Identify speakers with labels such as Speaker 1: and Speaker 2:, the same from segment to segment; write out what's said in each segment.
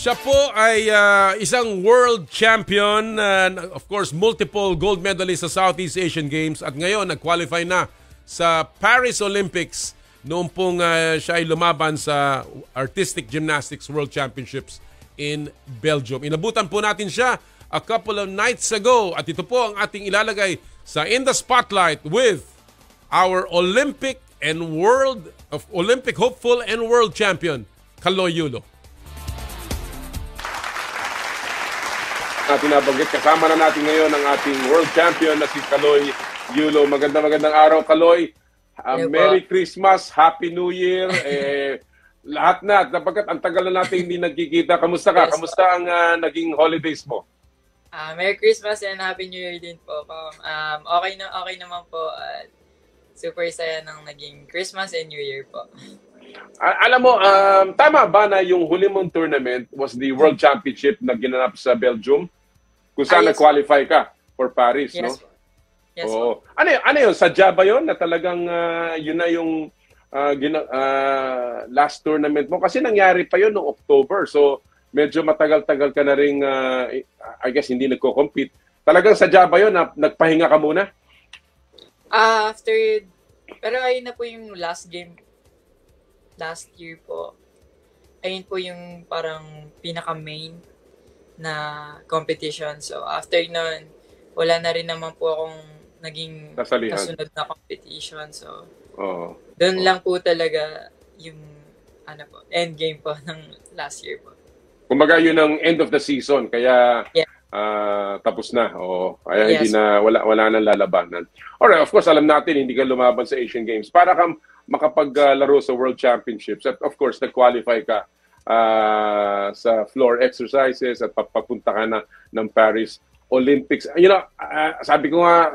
Speaker 1: Siya po ay isang world champion, of course multiple gold medalist sa Southeast Asian Games at ngayon nag-qualify na sa Paris Olympics noong pong siya ay lumaban sa Artistic Gymnastics World Championships in Belgium. Inabutan po natin siya a couple of nights ago at ito po ang ating ilalagay sa In the Spotlight with our Olympic hopeful and world champion, Kaloy Yulo. Nabanggit, kasama na natin ngayon ang ating world champion na si Kaloy Yulo. Magandang araw, Kaloy. Merry Christmas, Happy New Year. Lahat na, napagkat ang tagal na natin hindi nagkikita. Kamusta ka? Kamusta ang naging holidays mo?
Speaker 2: Merry Christmas and Happy New Year din po. Okay naman po. Super saya ng naging Christmas and New Year po.
Speaker 1: Alam mo, tama ba na yung huli mong tournament was the World Championship na ginanap sa Belgium? Kung saan nag-qualify ka for Paris,
Speaker 2: yes,
Speaker 1: no?
Speaker 2: Yes,
Speaker 1: oo. Ano yun? Sadya ba yun na talagang yun na yung last tournament mo? Kasi nangyari pa yun noong October. So, medyo matagal-tagal ka na rin, I guess, hindi nagko-compete. Talagang sadya ba yun na nagpahinga ka muna?
Speaker 2: Pero ayun na po yung last game last year po. Ayun po yung parang pinaka-main na competition. So, after nun, wala na rin naman po akong naging kasunod na competition. So, doon lang po talaga yung end game po ng last year po.
Speaker 1: Kumbaga yun ang end of the season, kaya tapos na. Kaya hindi na, wala nang lalabanan. Alright, of course, alam natin, hindi ka lumaban sa Asian Games. Para kang makapaglaro sa World Championships. At of course, nag-qualify ka sa floor exercises at papunta ka na ng Paris Olympics. You know, sabi ko nga,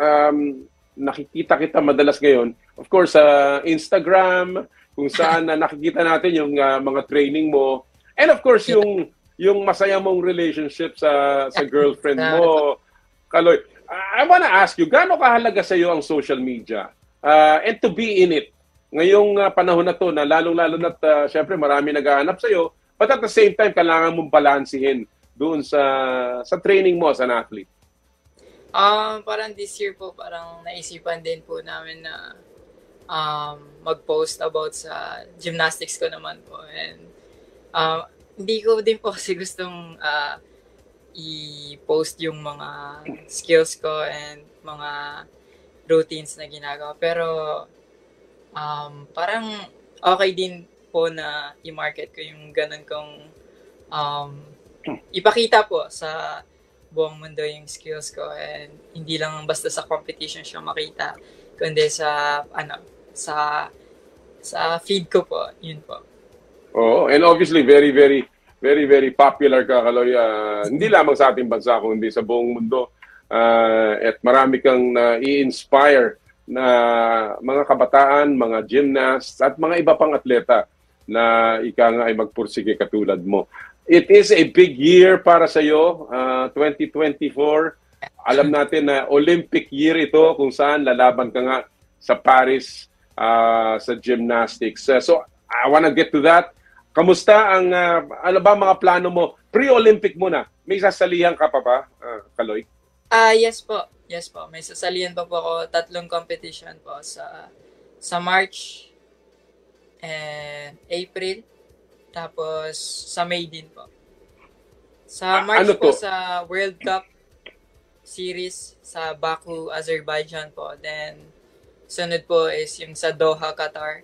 Speaker 1: nakikita kita madalas ngayon. Of course, sa Instagram, kung saan nakikita natin yung mga training mo. And of course, yung masaya mong relationship sa girlfriend mo. Kaloy, I wanna ask you, gaano kahalaga sa iyo ang social media? And to be in it. Ngayong panahon na to, na lalong-lalo na syempre marami naghahanap sa iyo, but at the same time, kailangan mong balansihin doon sa training mo as an athlete.
Speaker 2: Parang this year po, parang naisipan din po namin na mag-post about sa gymnastics ko naman po. And hindi ko din po kasi gustong i-post yung mga skills ko and mga routines na ginagawa. Pero parang okay din po na i-market ko yung ganun kong ipakita po sa buong mundo yung skills ko, and hindi lang basta sa competition siya makita, kundi sa feed ko po, yun po.
Speaker 1: And obviously very popular ka, Kaloy, hindi lamang sa ating bansa kundi sa buong mundo, at marami kang i-inspire na mga kabataan, mga gymnasts at mga iba pang atleta na ika nga ay magpursige katulad mo. It is a big year para sa iyo, 2024. Alam natin na Olympic year ito kung saan lalaban ka nga sa Paris sa gymnastics. So I wanna get to that. Kamusta ang ano ba mga plano mo? Pre-Olympic muna. May sasalihan ka pa ba, Kaloy?
Speaker 2: Yes po. Yes po. May sasalihan pa po ako. 3 competition po sa March and April. Tapos sa May din po. Sa March po sa World Cup Series sa Baku, Azerbaijan po. Then sunod po is yung sa Doha, Qatar.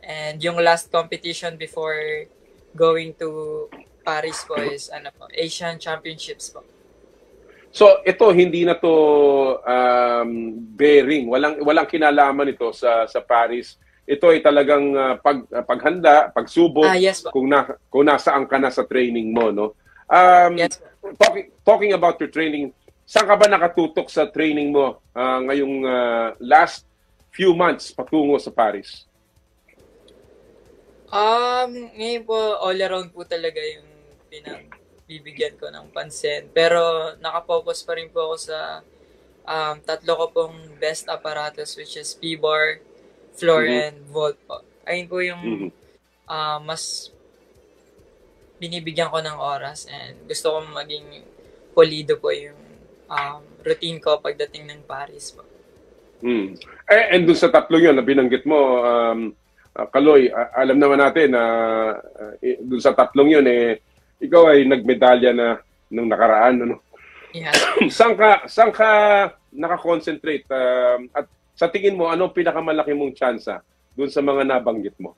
Speaker 2: And yung last competition before going to Paris po is Asian Championships po.
Speaker 1: So ito hindi na to bearing, walang kinalaman ito sa Paris. Ito ay talagang paghanda, pagsubok,
Speaker 2: yes,
Speaker 1: kung nasaan ka na sa training mo, no?
Speaker 2: Yes,
Speaker 1: talking about your training, saan ka ba nakatutok sa training mo ngayong last few months patungo sa Paris?
Speaker 2: Ngayon po, all around po talaga yung bibigyan ko ng pansin. Pero nakapokus pa rin po ako sa 3 ko pong best apparatus, which is P-bar, floor, and vault po. Ayun po yung mas binibigyan ko ng oras and gusto kong maging pulido po yung routine ko pagdating ng Paris po.
Speaker 1: And dun sa tatlong yun na binanggit mo, Kaloy, alam naman natin na dun sa tatlong yun, ikaw ay nagmedalya na nung nakaraan. Ano?
Speaker 2: Yeah.
Speaker 1: Saan ka nakakonsentrate? At sa tingin mo, ano pinakamalaki mong tsansa dun sa mga nabanggit mo?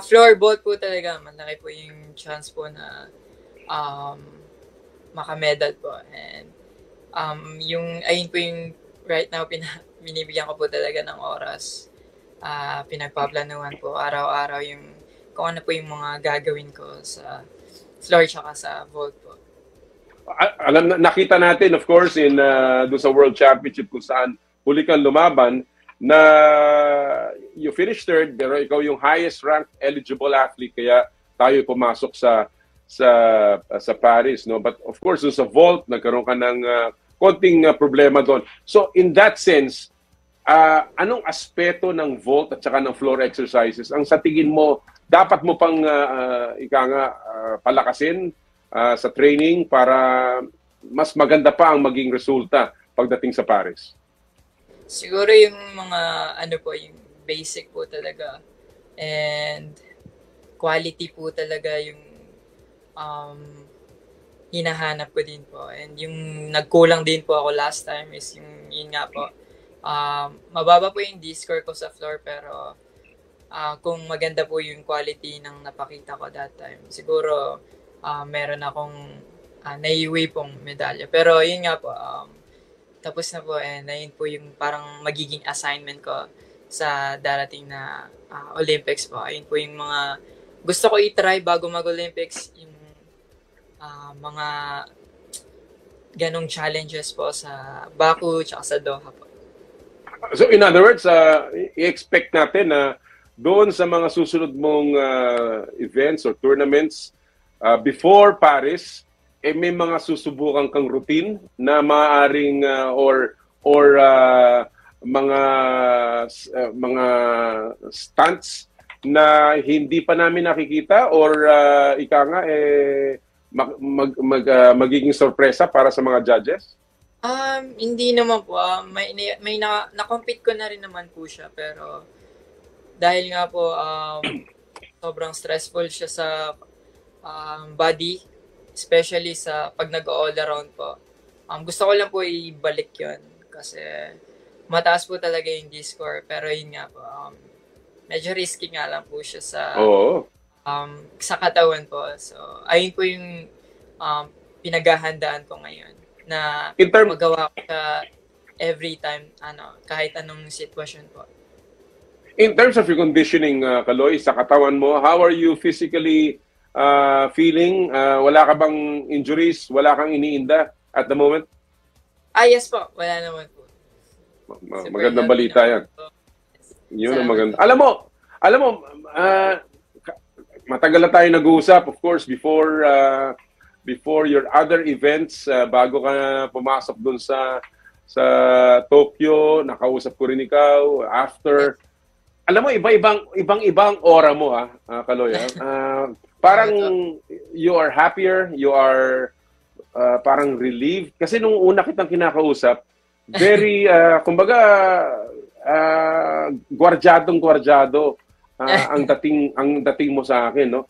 Speaker 2: Floorball po talaga. Malaki po yung chance po na makamedal po. And ayun po yung right now binibigyan ko po talaga ng oras. Pinagpaplanuhan po araw-araw yung kung ano po yung mga gagawin ko sa floor tsaka sa vault po.
Speaker 1: Nakita natin of course doon sa World Championship kung saan huli kang lumaban na you finished third pero ikaw yung highest ranked eligible athlete kaya tayo pumasok sa Paris, no? But of course doon sa vault nagkaroon ka ng konting problema doon. So in that sense, anong aspeto ng vault at saka ng floor exercises ang sa tingin mo dapat mo pang palakasin sa training para mas maganda pa ang maging resulta pagdating sa Paris?
Speaker 2: Siguro yung mga yung basic po talaga and quality po talaga yung hinahanap ko din po. And yung nagkulang din po ako last time is yun nga po. Mababa po yung D-score ko sa floor pero kung maganda po yung quality ng napakita ko that time, siguro meron akong naiuwi pong medalya. Pero yun nga po, tapos na po and ayun po yung parang magiging assignment ko sa darating na Olympics po. Ayun po yung mga gusto ko i-try bago mag-Olympics, yung mga ganong challenges po sa Baku tsaka sa Doha po.
Speaker 1: So in other words, i-expect natin na doon sa mga susunod mong events or tournaments before Paris, may mga susubukan kang routine na maaaring or mga stunts na hindi pa namin nakikita or magiging sorpresa para sa mga judges?
Speaker 2: Hindi naman po. May na-compete ko na rin naman po siya pero dahil nga po sobrang stressful siya sa body, especially sa pag nag-all around po. Gusto ko lang po ibalik yon kasi mataas po talaga yung D-score pero yun nga po medyo risky nga lang po siya sa katawan po. So ayun po yung pinaghahandaan ko ngayon na magawa ko siya every time kahit anong sitwasyon po.
Speaker 1: In terms of your conditioning, Kaloy, sa katawan mo, how are you physically feeling? Wala ka bang injuries? Wala kang iniinda at the moment?
Speaker 2: Yes po. Wala naman po.
Speaker 1: Magandang balita yan. Yun ang maganda. Alam mo, matagal na tayo nag-uusap, of course, before your other events, bago ka pumasok dun sa Tokyo, nakausap ko rin ikaw, after. Alam mo, ibang aura mo, Kaloy. Parang you are happier, you are parang relieved. Kasi nung una kitang kinakausap, very, kumbaga, gwardyado ang dating mo sa akin, no?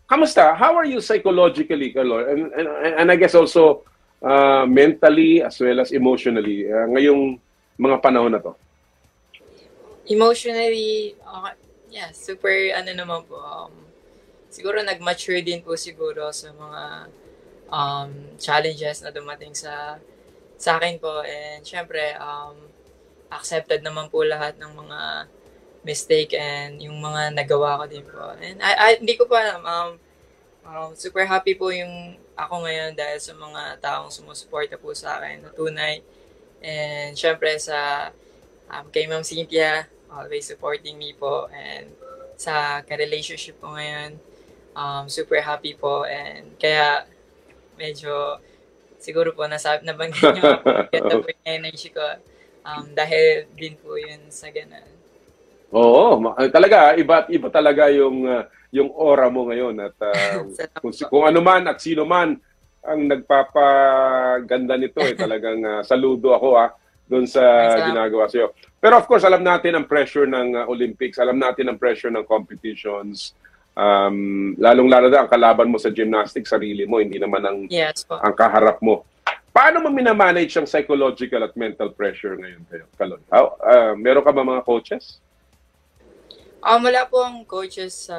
Speaker 1: Kamusta? How are you psychologically, Kaloy? And I guess also mentally as well as emotionally ngayong mga panahon na to?
Speaker 2: Emotionally, super naman po. Siguro nag-mature din po siguro sa mga challenges na dumating sa akin po. And syempre, accepted naman po lahat ng mga mistake and yung mga nagawa ko din po. And hindi ko pa alam, super happy po yung ako ngayon dahil sa mga taong sumusuporta po sa akin na tunay. And syempre kay Ma'am Cynthia, always supporting me po. And sa ka-relationship ko ngayon, super happy po. And kaya medyo siguro po nabanggit nyo ganda po yung energy ko. Dahil din po yun sa ganun.
Speaker 1: Oo, talaga iba talaga yung yung aura mo ngayon at
Speaker 2: Salamat po.
Speaker 1: kung ano man at sino man ang nagpapaganda nito talagang saludo ako doon sa ginagawa sa'yo. Pero of course, alam natin ang pressure ng Olympics, alam natin ang pressure ng competitions. Lalong-lalo na ang kalaban mo sa gymnastics, sarili mo, hindi naman ang kaharap mo. Paano mo minamanage ang psychological at mental pressure ngayon kayo, Kaloy? Meron ka ba mga coaches?
Speaker 2: Wala po ang coaches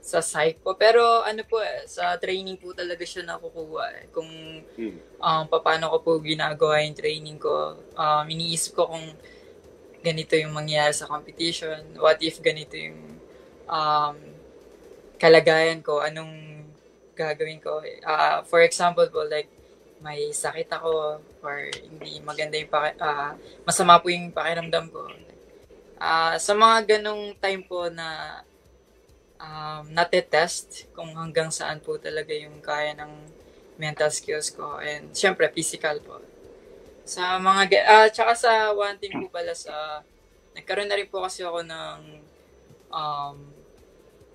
Speaker 2: sa psych po. Pero ano po sa training po talaga siya nakukuha kung paano ko po ginagawa yung training ko. Iniisip ko kung ganito yung mangyayari sa competition. What if ganito yung kalagayan ko? Anong gagawin ko? For example po, like may sakit ako or hindi maganda yung masama po yung pakiramdam ko. Sa mga ganong time po na natetest kung hanggang saan po talaga yung kaya ng mental skills ko and syempre physical po. Sa mga tsaka sa one thing po pala nagkaroon na rin po kasi ako ng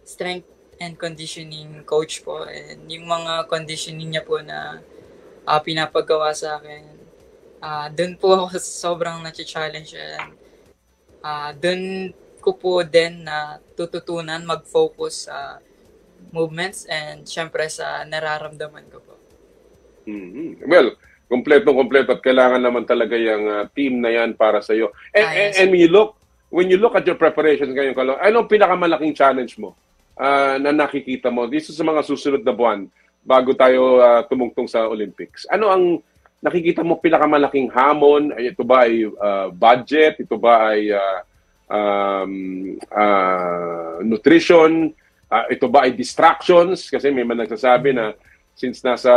Speaker 2: strength and conditioning coach po and yung mga conditioning niya po na pinapagawa sa akin doon po ako sobrang na-challenge and doon ko po din na tututunan mag-focus sa movements and syempre sa nararamdaman ko po.
Speaker 1: Mm-hmm. Well, kompleto at kailangan naman talaga yung team na yan para sa iyo. And when you look at your preparation ngayon, Kaloy, anong pinakamalaking challenge mo na nakikita mo dito sa mga susunod na buwan bago tayo tumungtong sa Olympics? Ano ang nakikita mo pinakamalaking hamon? Ito ba ay budget? Ito ba ay nutrition? Ito ba ay distractions? Kasi may man nagsasabi na since nasa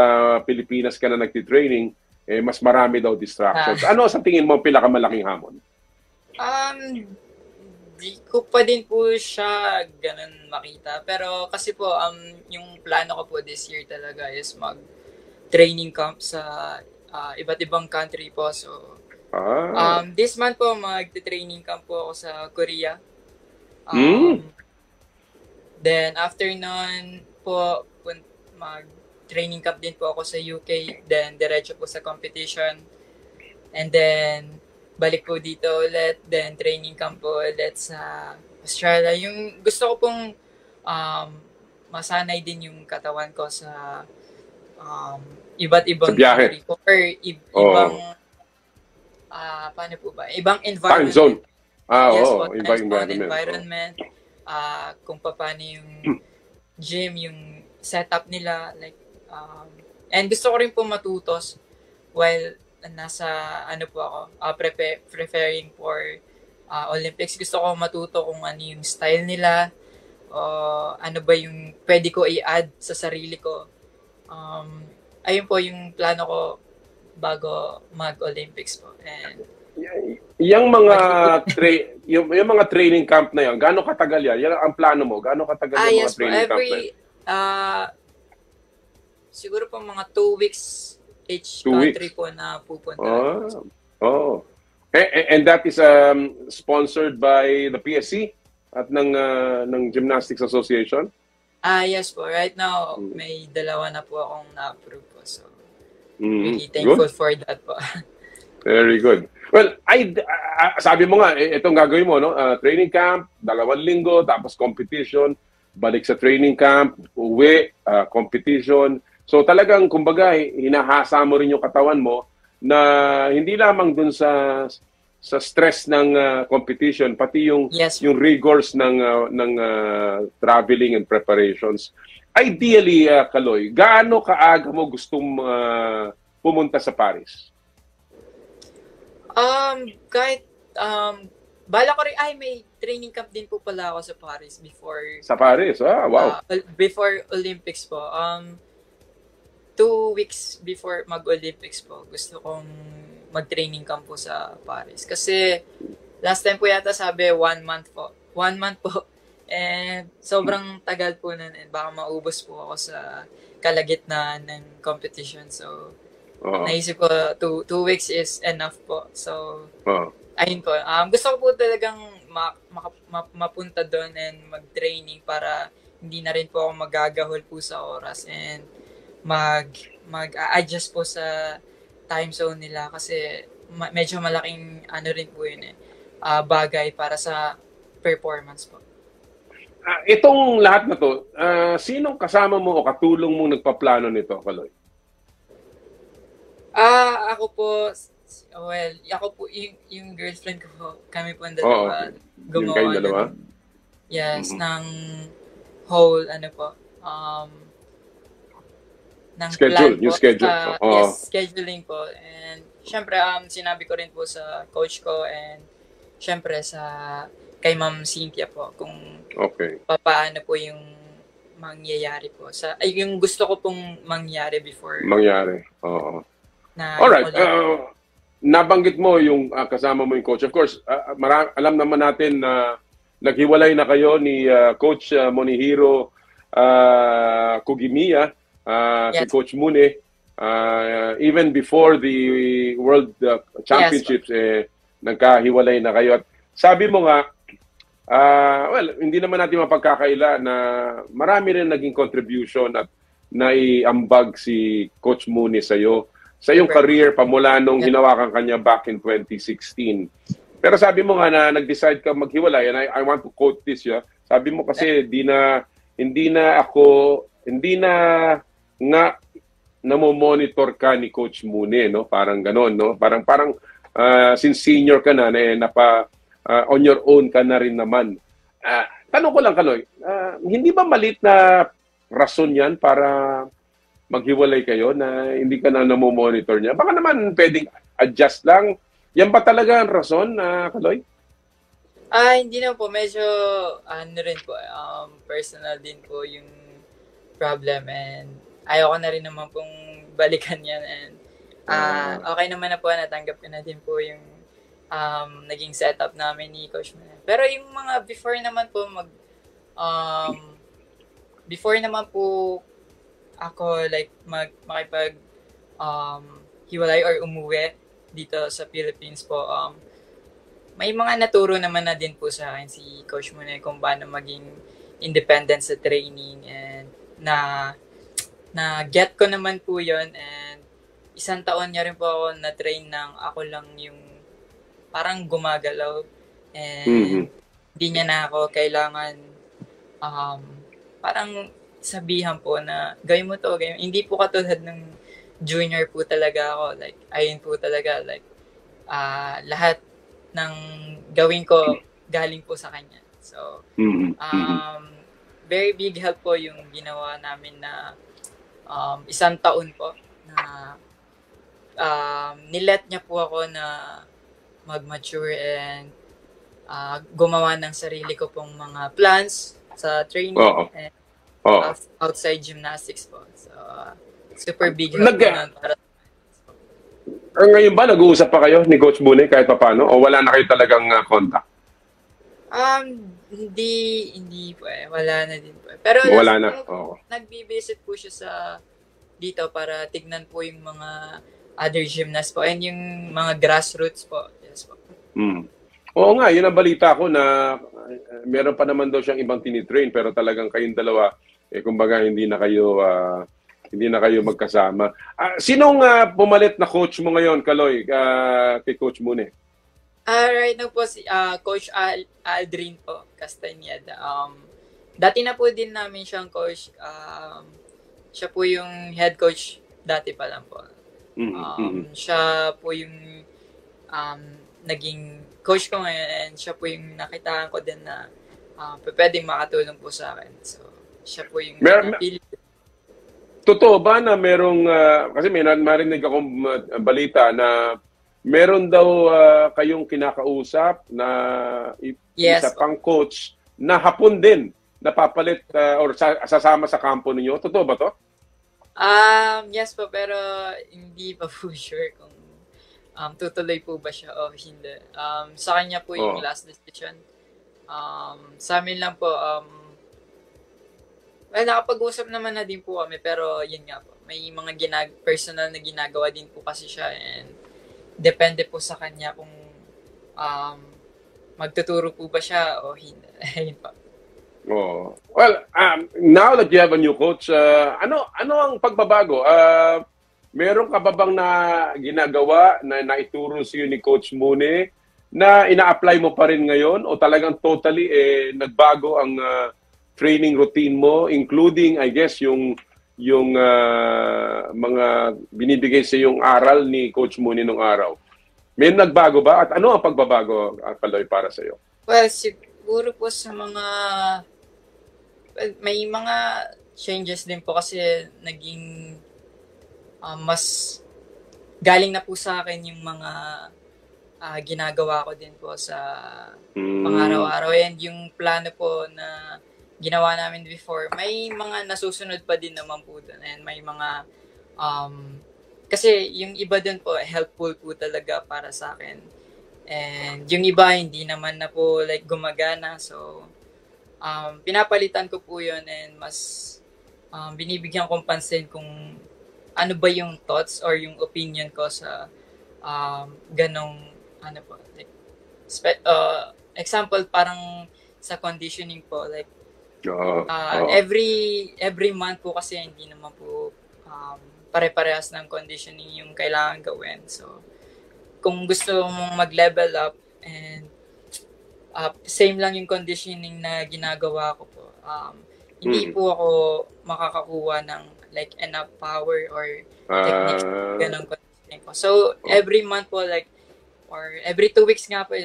Speaker 1: Pilipinas ka na nagtitraining, mas marami daw distractions. Ano sa tingin mo pinakamalaking hamon?
Speaker 2: Di ko pa din po siya ganun makita. Pero kasi po, yung plano ko po this year talaga is mag-training camp sa iba't ibang country po. So, this month po, mag-training camp po ako sa Korea. Then, after nun po, mag-training camp din po ako sa UK. Then, diretso po sa competition. And then, balik po dito ulit. Then, training camp po ulit sa Australia. Yung gusto ko pong masanay din yung katawan ko sa iba't ibang country po. Or ibang paano po ba? Ibang environment.
Speaker 1: Time zone.
Speaker 2: Yes,
Speaker 1: ibang environment.
Speaker 2: Kung paano yung gym, yung setup nila. Like, and gusto ko rin po matutos while nasa po ako, preparing for Olympics. Gusto ko matuto kung ano yung style nila, ano ba yung pwede ko i-add sa sarili ko. Ayun po yung plano ko bago mag-Olympics po. And
Speaker 1: yung mga yung mga training camp na yan, gaano katagal yan? Yan ang plano mo? Gaano katagal yung mga training camp na yan?
Speaker 2: Siguro po mga 2 weeks each country po na pupunta.
Speaker 1: And that is sponsored by the PSC at ng Gymnastics Association?
Speaker 2: Yes po. Right now, may 2 na po akong na-approve po. So, really thankful for that po.
Speaker 1: Very good. Well, sabi mo nga, itong gagawin mo, no? Training camp, 2 linggo, tapos competition, balik sa training camp, uwi, competition. So talagang, kumbaga, hinahasa mo rin yung katawan mo na hindi lamang dun sa stress ng competition, pati yung rigors ng traveling and preparations. Ideally, Kaloy, gaano kaaga mo gustong pumunta sa Paris?
Speaker 2: Kahit, bala ko rin, may training camp din po pala ako sa Paris before.
Speaker 1: Sa Paris? Wow.
Speaker 2: Before Olympics po. 2 weeks before mag-Olympics po, gusto kong mag-training camp po sa Paris. Kasi, last time po yata sabi, 1 month po. 1 month po. And sobrang tagal po nun. And baka maubos po ako sa kalagitnaan ng competition. So, naisip ko 2 weeks is enough po. So, ayun po. Gusto ko po talagang mapunta doon and mag-training para hindi na rin po ako magagahol po sa oras and mag-adjust po sa time zone nila kasi medyo malaking ano rin po yun bagay para sa performance po.
Speaker 1: Itong lahat na to, sinong kasama mo o katulong mong nagpaplano nito, Kaloy?
Speaker 2: Ako po, ako po, yung girlfriend ko po, kami po ang dalawa, gumawa
Speaker 1: dalawa?
Speaker 2: Yes, ng whole, ng
Speaker 1: schedule,
Speaker 2: plan
Speaker 1: yung
Speaker 2: po.
Speaker 1: schedule.
Speaker 2: Yes, scheduling po. And syempre, sinabi ko rin po sa coach ko and syempre kay Ma'am Cynthia po kung paano po yung mangyayari po. Yung gusto ko pong mangyari before.
Speaker 1: Oo. Alright. Nabanggit mo yung kasama mo yung coach. Of course, alam naman natin na naghiwalay na kayo ni Coach Monihiro Kugimiya, si Coach Mune. Even before the World Championships, nagkahiwalay na kayo. At sabi mo nga, hindi naman natin mapagkakaila na marami rin naging contribution at naiambag si Coach Mune sa'yo. Sa iyong career, pamula nung hinawakan kanya back in 2016. Pero sabi mo nga na nag-decide ka maghiwalay, and I want to quote this, sabi mo kasi hindi na namomonitor ka ni Coach Mune, no? Parang ganon, no? Parang since senior ka na on your own ka na rin naman. Tanong ko lang, Kaloy, hindi ba malit na rason yan para maghiwalay kayo na hindi ka na namomonitor niya? Baka naman pwedeng adjust lang. Yan ba talaga ang rason, Kaloy?
Speaker 2: Hindi na po. Medyo, rin po, personal din po yung problem and ayoko na rin naman pong balikan yan and okay naman na po, natanggap ko na din po yung naging setup namin ni Coach Mune. Pero yung mga before naman po before naman po ako makipag hiwalay or umuwi dito sa Philippines po, may mga naturo naman na din po sa akin si Coach Mune kung paano maging independent sa training and na get ko naman po yon and isang taon niya rin po ako na-train ng ako lang yung parang gumagalaw and hindi niya na ako kailangan parang sabihan po na gawin mo to, gawin. Hindi po katulad ng junior po talaga ako. Like, ayun po talaga. Like, lahat ng gawin ko galing po sa kanya. So, very big help po yung ginawa namin na isang taon po na nilet niya po ako na mag-mature and gumawa ng sarili ko pong mga plans sa training and outside gymnastics po. So, super big help para
Speaker 1: ngayon ba, nag-uusap pa kayo ni Coach Mune kahit pa paano? O wala na kayo talagang contact?
Speaker 2: Hindi po wala na din po. Pero
Speaker 1: wala na.
Speaker 2: Nagbi-visit po siya dito para tignan po yung mga other gymnasts po and yung mga grassroots po. Yes po.
Speaker 1: Oo nga, yun ang balita ko na meron pa naman daw siyang ibang tinitrain pero talagang kayong dalawa kumbaga hindi na kayo magkasama. Sinong pumalit na coach mo ngayon, Kaloy, kay Coach Mune?
Speaker 2: Right now po si Coach Aldrin po, Castañeda. Dati na po din namin siyang coach. Siya po yung head coach dati pa lang po. Siya po yung naging coach ko ngayon and siya po yung nakitaan ko din na pwedeng makatulong po sa akin. So, siya po yung napili.
Speaker 1: Totoo ba na merong, kasi may marinig akong balita na meron daw kayong kinakausap na isa pang coach na hapon din napapalit or sasama sa kampo ninyo? Totoo ba to?
Speaker 2: Yes po, pero hindi pa po sure kung tutuloy po ba siya o hindi. Sa kanya po yung last decision. Sa amin lang po, nakapag-usap naman na din po kami, pero yun nga po, may mga personal na ginagawa din po kasi siya and depende po sa kanya kung magtuturo po ba siya o hindi. Ayun po.
Speaker 1: Oh. Well, now that you have a new coach, ano ang pagbabago? Meron ka ba bang na ginagawa na naituro sa ni Coach Mune na ina-apply mo pa rin ngayon o talagang totally nagbago ang training routine mo, including I guess yung mga binibigay sa yung aral ni Coach Mune nung araw? May nagbago ba at ano ang pagbabago, Kaloy, para sa iyo?
Speaker 2: Well, siguro po sa mga may mga changes din po kasi naging mas galing na po sa akin yung mga ginagawa ko din po sa pang-araw-araw. And yung plano po na ginawa namin before, may mga nasusunod pa din naman po doon. And may mga, kasi yung iba din po, helpful po talaga para sa akin. And yung iba, hindi naman na po like gumagana. So, pinapalitan ko po yun and mas binibigyan kong pansin kung ano ba yung thoughts or yung opinion ko sa ganong ano po, like example parang sa conditioning po, like every month po kasi hindi naman po pare-parehas ng conditioning yung kailangan gawin. So kung gusto mong mag-level up and same lang yung conditioning na ginagawa ko po, hindi po ako makakakuha ng like enough power or techniques ganun conditioning ko. So every month po, like or every 2 weeks nga po,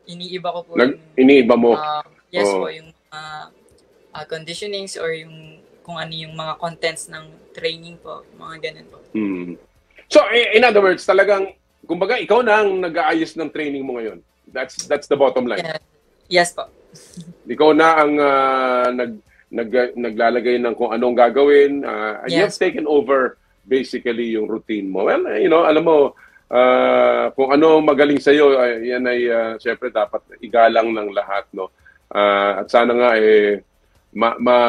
Speaker 2: iniiba ko po
Speaker 1: iniiba mo?
Speaker 2: Yes po, yung conditionings or yung kung ano yung mga contents ng training po, mga ganun po.
Speaker 1: So in other words, talagang kumbaga ikaw na ang nag-aayos ng training mo ngayon. That's the bottom line.
Speaker 2: Yeah. Yes po.
Speaker 1: Ikaw na ang naglalagay ng kung anong gagawin. Yes. You have taken over basically yung routine mo. Well, you know, alam mo, kung ano magaling sa'yo, yan ay syempre dapat igalang ng lahat, no? At sana nga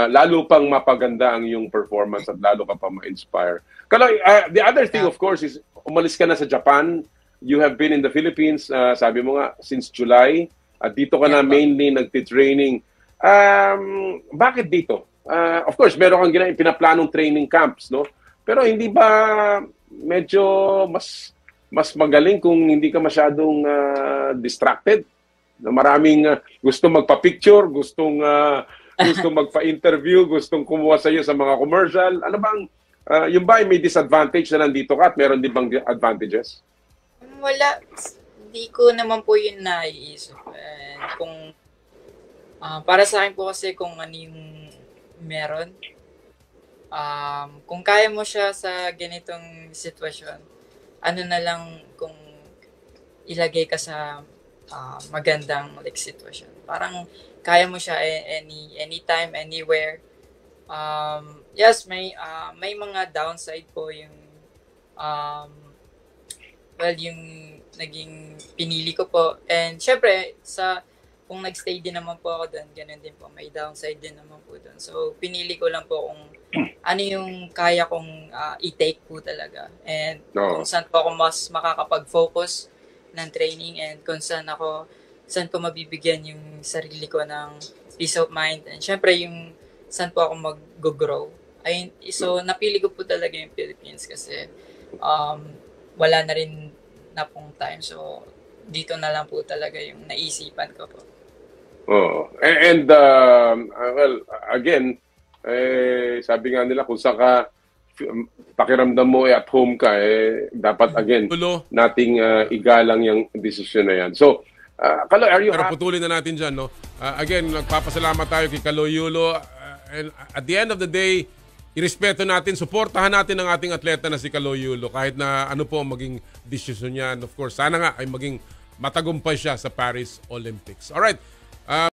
Speaker 1: lalo pang mapaganda ang yung performance at lalo ka pa ma-inspire. Kaloy, the other thing of course is umalis ka na sa Japan. You have been in the Philippines, sabi mo nga, since July. At dito ka na mainly nagtitraining. Bakit dito? Of course, meron kang pinaplanong training camps, no? Pero hindi ba medyo mas magaling kung hindi ka masyadong distracted? Maraming gusto magpa-picture, gustong magpa-interview, gustong kumuha sa iyo sa mga commercial. Ano bang, yung ba may disadvantage na nandito ka at meron din bang advantages?
Speaker 2: Wala. Hindi ko naman po yun naiisip. Kung para sa akin po kasi kung ano yung meron, kung kaya mo siya sa ganitong sitwasyon, ano na lang kung ilagay ka sa magandang like sitwasyon. Parang kaya mo siya anytime, anywhere. Yes, may mga downside po yung yung naging pinili ko po. And syempre, kung nagstay din naman po ako doon, ganun din po. May downside din naman po doon. So, pinili ko lang po kung ano yung kaya kong i-take po talaga. And kung saan po ako mas makakapag-focus ng training and kung saan ko mabibigyan yung sarili ko ng peace of mind. And syempre, yung saan po ako mag-grow. So, napili ko po talaga yung Philippines kasi wala na rin na pong time. So, dito na lang po talaga yung naisipan ko po.
Speaker 1: And well, again, sabi nga nila kung saka pakiramdam mo at home ka, dapat again, nating igalang yung decision na yan. So, Kaloy, are you
Speaker 3: Pero putulin na natin dyan, no? Again, nagpapasalamat tayo kay Kaloy Yulo. And at the end of the day, irespeto natin, suportahan natin ang ating atleta na si Kaloy Yulo kahit na ano po maging desisyon niya. And of course, sana nga ay maging matagumpay siya sa Paris Olympics. Alright.